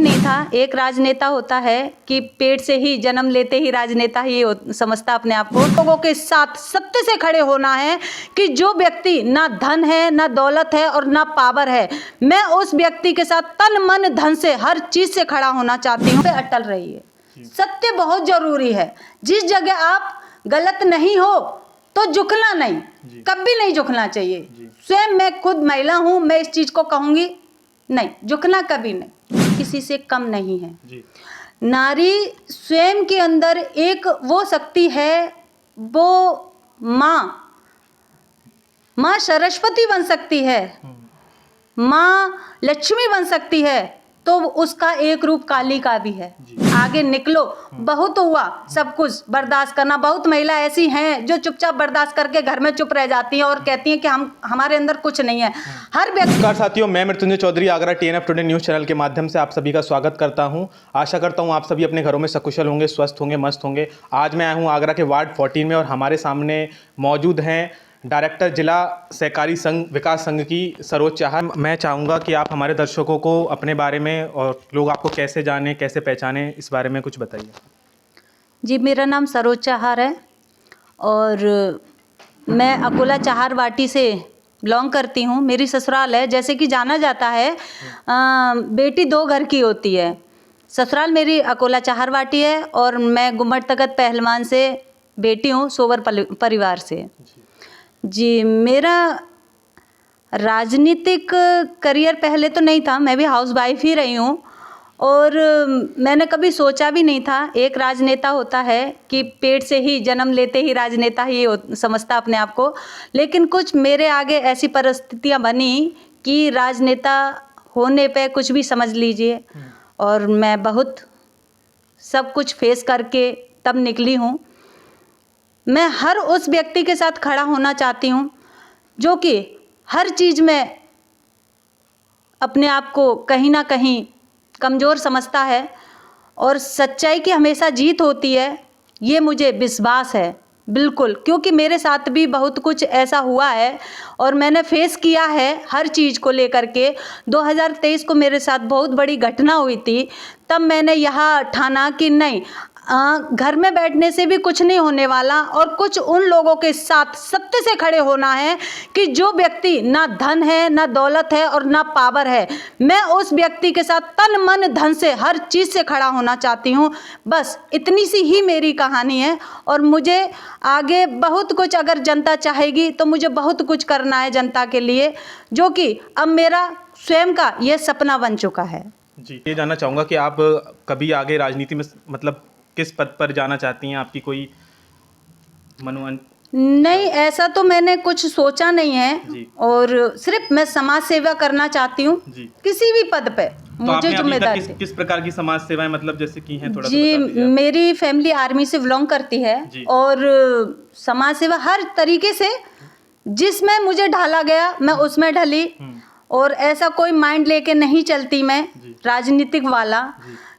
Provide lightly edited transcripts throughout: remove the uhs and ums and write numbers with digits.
भी नहीं था। एक राजनेता होता है कि पेट से ही जन्म लेते ही राजनेता ही समझता अपने आप को। लोगों के साथ सत्य से खड़े होना है कि जो व्यक्ति ना धन है, ना दौलत है और ना पावर है, मैं उस व्यक्ति के साथ तन मन धन से हर चीज से खड़ा होना चाहती हूँ। अटल रहिए। सत्य बहुत जरूरी है। जिस जगह आप गलत नहीं हो तो झुकना नहीं, कभी नहीं झुकना चाहिए। स्वयं मैं खुद महिला हूँ, मैं इस चीज को कहूंगी, नहीं झुकना कभी नहीं, किसी से कम नहीं है। नारी स्वयं के अंदर एक वो शक्ति है, वो माँ सरस्वती बन सकती है, माँ लक्ष्मी बन सकती है, तो उसका एक रूप काली का भी है। आगे निकलो। बहुत हुआ सब कुछ बर्दाश्त करना। बहुत महिला ऐसी हैं जो चुपचाप बर्दाश्त करके घर में चुप रह जाती हैं और कहती हैं कि हमारे अंदर कुछ नहीं है। हर व्यक्ति। नमस्कार साथियों, मैं Mrityunjay Chaudhary Agra TNF today news channel के माध्यम से आप सभी का स्वागत करता हूं। आशा करता हूं आप सभी अपने घरों में सकुशल होंगे, स्वस्थ होंगे, मस्त होंगे। आज मैं आया हूं आगरा के वार्ड 14 में और हमारे सामने मौजूद हैं डायरेक्टर जिला सहकारी संघ विकास संघ की सरोज चाहर। मैं चाहूँगा कि आप हमारे दर्शकों को अपने बारे में और लोग आपको कैसे जाने, कैसे पहचाने, इस बारे में कुछ बताइए। जी, मेरा नाम सरोज चाहर है और मैं अकोला चाहर वाटी से बिलोंग करती हूँ। मेरी ससुराल है, जैसे कि जाना जाता है बेटी दो घर की होती है। ससुराल मेरी अकोला चाहर वाटी है और मैं गुम्मट तख्त पहलवान से बेटी हूँ, सोवर परिवार से। जी, मेरा राजनीतिक करियर पहले तो नहीं था, मैं भी हाउसवाइफ ही रही हूँ और मैंने कभी सोचा भी नहीं था। एक राजनेता होता है कि पेट से ही जन्म लेते ही राजनेता ही समझता अपने आप को, लेकिन कुछ मेरे आगे ऐसी परिस्थितियाँ बनी कि राजनेता होने पे कुछ भी समझ लीजिए, और मैं बहुत सब कुछ फेस करके तब निकली हूँ। मैं हर उस व्यक्ति के साथ खड़ा होना चाहती हूँ जो कि हर चीज़ में अपने आप को कहीं ना कहीं कमज़ोर समझता है और सच्चाई की हमेशा जीत होती है, ये मुझे विश्वास है बिल्कुल। क्योंकि मेरे साथ भी बहुत कुछ ऐसा हुआ है और मैंने फेस किया है हर चीज़ को लेकर के। 2023 को मेरे साथ बहुत बड़ी घटना हुई थी, तब मैंने यहाँ ठाना कि नहीं, घर में बैठने से भी कुछ नहीं होने वाला और कुछ उन लोगों के साथ सत्य से खड़े होना है कि जो व्यक्ति ना धन है, ना दौलत है और ना पावर है, मैं उस व्यक्ति के साथ तन मन धन से हर चीज़ से खड़ा होना चाहती हूँ। बस इतनी सी ही मेरी कहानी है और मुझे आगे बहुत कुछ, अगर जनता चाहेगी तो मुझे बहुत कुछ करना है जनता के लिए, जो कि अब मेरा स्वयं का यह सपना बन चुका है। जी, ये जानना चाहूँगा कि आप कभी आगे राजनीति में मतलब किस पद पर जाना चाहती हैं? आपकी कोई मनोन? नहीं, ऐसा तो मैंने कुछ सोचा नहीं है और सिर्फ मैं समाज सेवा करना चाहती हूँ किसी भी पद पे। तो मुझे जिम्मेदारी किस प्रकार की समाज सेवाएं मतलब जैसे की हैं, थोड़ा जी, सा बता दीजिए। मेरी फैमिली आर्मी से बिलोंग करती है और समाज सेवा हर तरीके से जिसमें मुझे ढाला गया मैं उसमें ढली, और ऐसा कोई माइंड लेके नहीं चलती मैं राजनीतिक वाला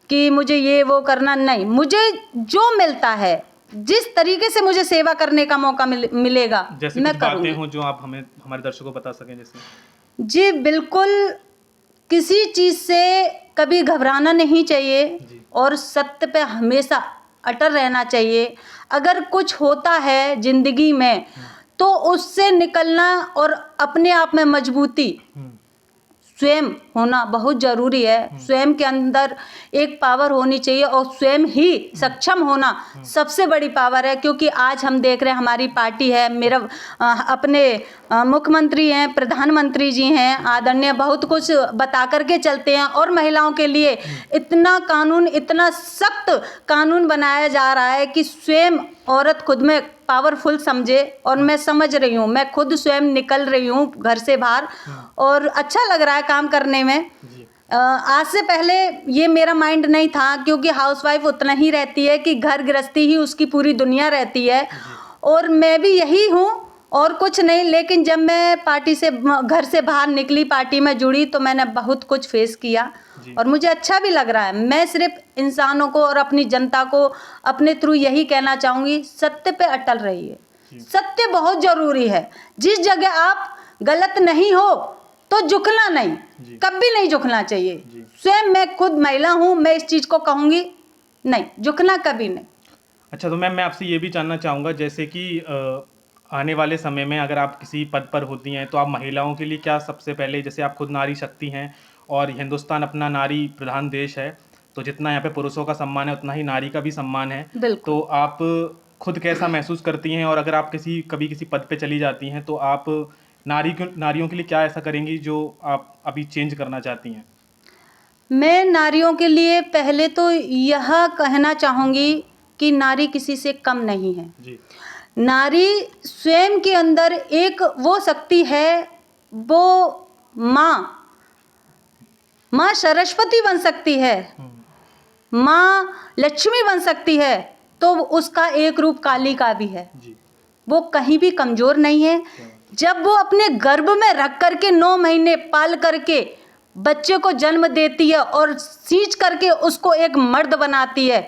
कि मुझे ये वो करना। नहीं, मुझे जो मिलता है, जिस तरीके से मुझे सेवा करने का मौका मिलेगा जैसे मैं कुछ करूँगी। बातें हो जो आप हमें हमारे दर्शकों को बता सकें जैसे। जी बिल्कुल, किसी चीज़ से कभी घबराना नहीं चाहिए और सत्य पे हमेशा अटल रहना चाहिए। अगर कुछ होता है जिंदगी में तो उससे निकलना और अपने आप में मजबूती स्वयं होना बहुत ज़रूरी है। स्वयं के अंदर एक पावर होनी चाहिए और स्वयं ही सक्षम होना सबसे बड़ी पावर है। क्योंकि आज हम देख रहे हैं हमारी पार्टी है, मेरा अपने मुख्यमंत्री हैं, प्रधानमंत्री जी हैं आदरणीय, बहुत कुछ बता करके चलते हैं और महिलाओं के लिए इतना कानून, इतना सख्त कानून बनाया जा रहा है कि स्वयं औरत खुद में पावरफुल समझे। और मैं समझ रही हूँ, मैं खुद स्वयं निकल रही हूँ घर से बाहर और अच्छा लग रहा है काम करने में। आज से पहले ये मेरा माइंड नहीं था, क्योंकि हाउसवाइफ उतना ही रहती है कि घर गृहस्थी ही उसकी पूरी दुनिया रहती है और मैं भी यही हूँ और कुछ नहीं। लेकिन जब मैं पार्टी से, घर से बाहर निकली, पार्टी में जुड़ी, तो मैंने बहुत कुछ फेस किया और मुझे अच्छा भी लग रहा है। मैं सिर्फ इंसानों को और अपनी जनता को अपने थ्रू यही कहना चाहूँगी, सत्य पे अटल रहिए। सत्य बहुत ज़रूरी है। जिस जगह आप गलत नहीं हो तो झुकना नहीं, जी। कभी नहीं झुकना चाहिए। जी। स्वयं मैं खुद महिला हूँ, मैं इस चीज़ को कहूँगी नहीं, झुकना कभी नहीं। अच्छा, तो मैम मैं आपसे ये भी जानना चाहूँगा, जैसे कि आने वाले समय में अगर आप किसी पद पर होती हैं तो आप महिलाओं के लिए क्या सबसे पहले, जैसे आप खुद नारी शक्ति हैं और हिंदुस्तान अपना नारी प्रधान देश है, तो जितना यहाँ पे पुरुषों का सम्मान है उतना ही नारी का भी सम्मान है। बिल्कुल। तो आप खुद कैसा महसूस करती हैं, और अगर आप कभी किसी पद पे चली जाती हैं तो आप नारियों के लिए क्या ऐसा करेंगी जो आप अभी चेंज करना चाहती हैं? मैं नारियों के लिए पहले तो यह कहना चाहूँगी कि नारी किसी से कम नहीं है। जी। नारी स्वयं के अंदर एक वो शक्ति है, वो माँ सरस्वती बन सकती है, माँ लक्ष्मी बन सकती है, तो उसका एक रूप काली का भी है। जी। वो कहीं भी कमज़ोर नहीं है। जब वो अपने गर्भ में रख करके 9 महीने पाल करके बच्चे को जन्म देती है और सींच करके उसको एक मर्द बनाती है,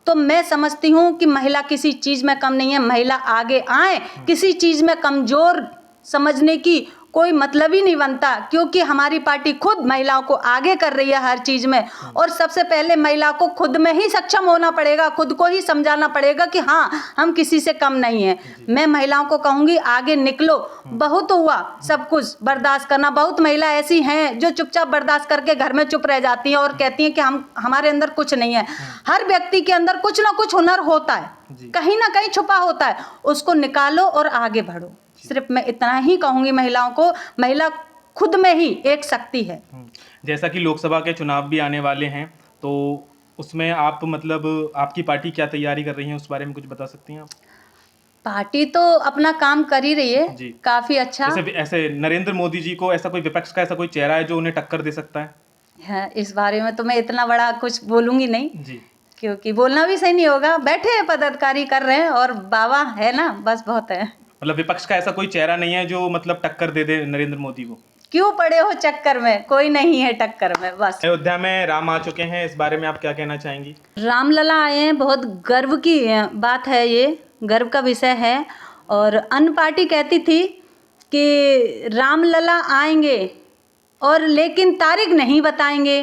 तो मैं समझती हूँ कि महिला किसी चीज़ में कम नहीं है। महिला आगे आए, किसी चीज़ में कमज़ोर समझने की कोई मतलब ही नहीं बनता, क्योंकि हमारी पार्टी खुद महिलाओं को आगे कर रही है हर चीज़ में। और सबसे पहले महिला को खुद में ही सक्षम होना पड़ेगा, खुद को ही समझाना पड़ेगा कि हाँ, हम किसी से कम नहीं हैं। मैं महिलाओं को कहूँगी आगे निकलो। बहुत हुआ सब कुछ बर्दाश्त करना, बहुत महिला ऐसी हैं जो चुपचाप बर्दाश्त करके घर में चुप रह जाती हैं और कहती हैं कि हमारे अंदर कुछ नहीं है। हर व्यक्ति के अंदर कुछ ना कुछ हुनर होता है, कहीं ना कहीं छुपा होता है, उसको निकालो और आगे बढ़ो। सिर्फ मैं इतना ही कहूँगी महिलाओं को, महिला खुद में ही एक शक्ति है। जैसा कि लोकसभा के चुनाव भी आने वाले हैं, तो उसमें आप मतलब आपकी पार्टी क्या तैयारी कर रही है, उस बारे में कुछ बता सकती हैं आप? पार्टी तो अपना काम कर ही रही है जी। काफ़ी अच्छा। जैसे ऐसे नरेंद्र मोदी जी को ऐसा कोई विपक्ष का ऐसा कोई चेहरा है जो उन्हें टक्कर दे सकता है? है, इस बारे में तो मैं इतना बड़ा कुछ बोलूँगी नहीं, जी। क्योंकि बोलना भी सही नहीं होगा। बैठे हैं पदाधिकारी कर रहे हैं और बाबा है ना, बस बहुत है। मतलब विपक्ष का ऐसा कोई चेहरा नहीं है जो मतलब टक्कर दे दे नरेंद्र मोदी को? क्यों पड़े हो चक्कर में, कोई नहीं है टक्कर में। बस अयोध्या में राम आ चुके हैं, इस बारे में आप क्या कहना चाहेंगी? रामलला आए हैं, बहुत गर्व की बात है, ये गर्व का विषय है। और अन्य पार्टी कहती थी कि रामलला आएंगे और लेकिन तारीख नहीं बताएंगे,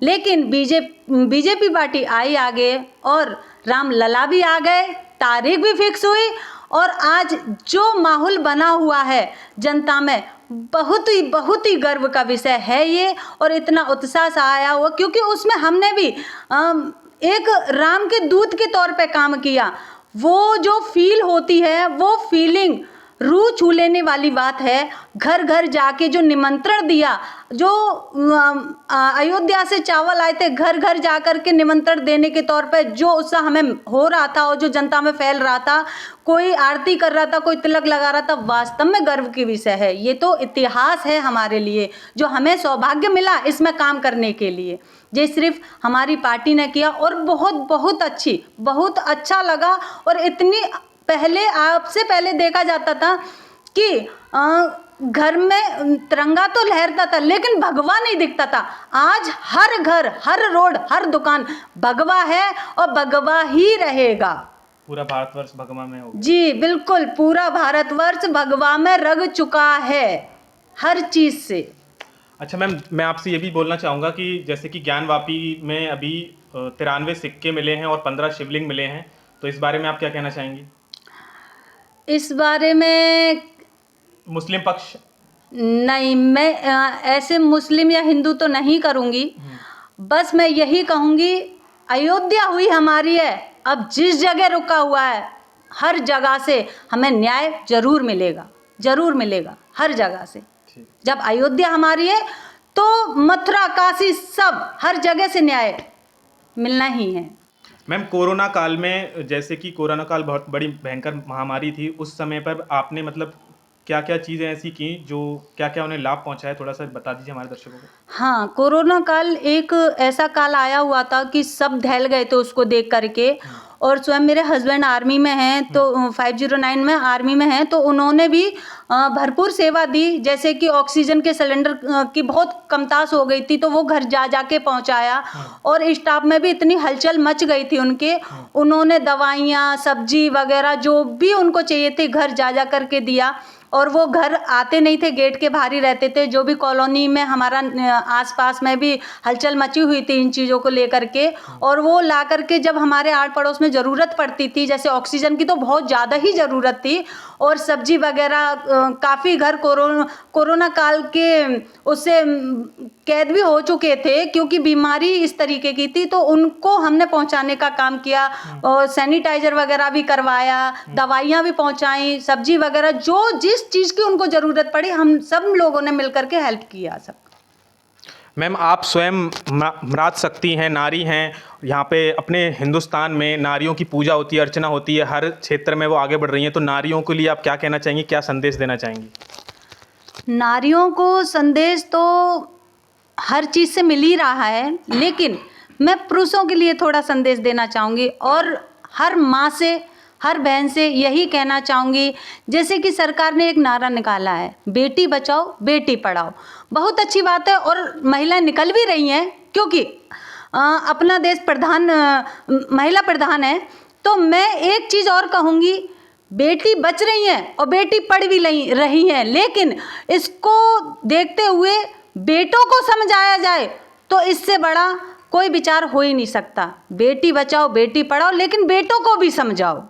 लेकिन बीजेपी पार्टी आई आगे और रामलला भी आ गए, तारीख भी फिक्स हुई। और आज जो माहौल बना हुआ है जनता में, बहुत ही गर्व का विषय है ये। और इतना उत्साह सा आया हुआ, क्योंकि उसमें हमने भी एक राम के दूत के तौर पे काम किया। वो जो फील होती है, वो फीलिंग रूह छू लेने वाली बात है। घर घर जाके जो निमंत्रण दिया, जो अयोध्या से चावल आए थे, घर घर जा कर के निमंत्रण देने के तौर पे जो उत्साह हमें हो रहा था और जो जनता में फैल रहा था, कोई आरती कर रहा था, कोई तिलक लगा रहा था, वास्तव में गर्व की विषय है। ये तो इतिहास है हमारे लिए, जो हमें सौभाग्य मिला इसमें काम करने के लिए। ये सिर्फ हमारी पार्टी ने किया और बहुत अच्छी, बहुत अच्छा लगा। और इतनी पहले, आपसे पहले देखा जाता था कि घर में तिरंगा तो लहरता था लेकिन भगवा नहीं दिखता था। आज हर घर, हर रोड, हर दुकान भगवा है और भगवा ही रहेगा। पूरा भारतवर्ष भगवा में होगा। जी बिल्कुल, पूरा भारतवर्ष भगवा में रंग चुका है हर चीज से। अच्छा मैम, मैं आपसे ये भी बोलना चाहूँगा कि जैसे कि ज्ञानवापी में अभी 93 सिक्के मिले हैं और 15 शिवलिंग मिले हैं, तो इस बारे में आप क्या कहना चाहेंगी? इस बारे में मुस्लिम पक्ष नहीं, मैं ऐसे मुस्लिम या हिंदू तो नहीं करूँगी। बस मैं यही कहूँगी, अयोध्या हुई हमारी है, अब जिस जगह रुका हुआ है हर जगह से हमें न्याय जरूर मिलेगा, जरूर मिलेगा हर जगह से। जब अयोध्या हमारी है तो मथुरा, काशी, सब हर जगह से न्याय मिलना ही है। मैम, कोरोना काल में, जैसे कि कोरोना काल बहुत बड़ी भयंकर महामारी थी, उस समय पर आपने मतलब क्या क्या चीज़ें ऐसी की जो क्या क्या उन्हें लाभ पहुंचाया, थोड़ा सा बता दीजिए हमारे दर्शकों को। हाँ, कोरोना काल एक ऐसा काल आया हुआ था कि सब दहल गए थे उसको देख करके। और स्वयं मेरे हस्बैंड आर्मी में हैं, तो 509 में आर्मी में हैं, तो उन्होंने भी भरपूर सेवा दी। जैसे कि ऑक्सीजन के सिलेंडर की बहुत कमतास हो गई थी, तो वो घर जा के पहुंचाया। और स्टाफ में भी इतनी हलचल मच गई थी उनके, उन्होंने दवाइयाँ, सब्जी वगैरह जो भी उनको चाहिए थे घर जा करके दिया। और वो घर आते नहीं थे, गेट के बाहर ही रहते थे। जो भी कॉलोनी में हमारा आसपास में भी हलचल मची हुई थी इन चीज़ों को लेकर के, और वो ला करके जब हमारे आड़ पड़ोस में ज़रूरत पड़ती थी, जैसे ऑक्सीजन की तो बहुत ज़्यादा ही ज़रूरत थी, और सब्जी वगैरह काफ़ी घर कोरोना काल के उससे कैद भी हो चुके थे, क्योंकि बीमारी इस तरीके की थी, तो उनको हमने पहुंचाने का काम किया, और सैनिटाइजर वगैरह भी करवाया, दवाइयाँ भी पहुंचाई, सब्जी वगैरह जो जिस चीज़ की उनको ज़रूरत पड़ी हम सब लोगों ने मिलकर के हेल्प किया सब। मैम, आप स्वयं मराद शक्ति हैं, नारी हैं, यहाँ पे अपने हिंदुस्तान में नारियों की पूजा होती है, अर्चना होती है, हर क्षेत्र में वो आगे बढ़ रही हैं, तो नारियों के लिए आप क्या कहना चाहेंगी, क्या संदेश देना चाहेंगी? नारियों को संदेश तो हर चीज़ से मिल ही रहा है, लेकिन मैं पुरुषों के लिए थोड़ा संदेश देना चाहूँगी, और हर माँ से, हर बहन से यही कहना चाहूँगी, जैसे कि सरकार ने एक नारा निकाला है, बेटी बचाओ बेटी पढ़ाओ। बहुत अच्छी बात है, और महिलाएं निकल भी रही हैं, क्योंकि अपना देश महिला प्रधान है। तो मैं एक चीज़ और कहूँगी, बेटी बच रही हैं और बेटी पढ़ भी रही हैं, लेकिन इसको देखते हुए बेटों को समझाया जाए तो इससे बड़ा कोई विचार हो ही नहीं सकता। बेटी बचाओ बेटी पढ़ाओ, लेकिन बेटों को भी समझाओ।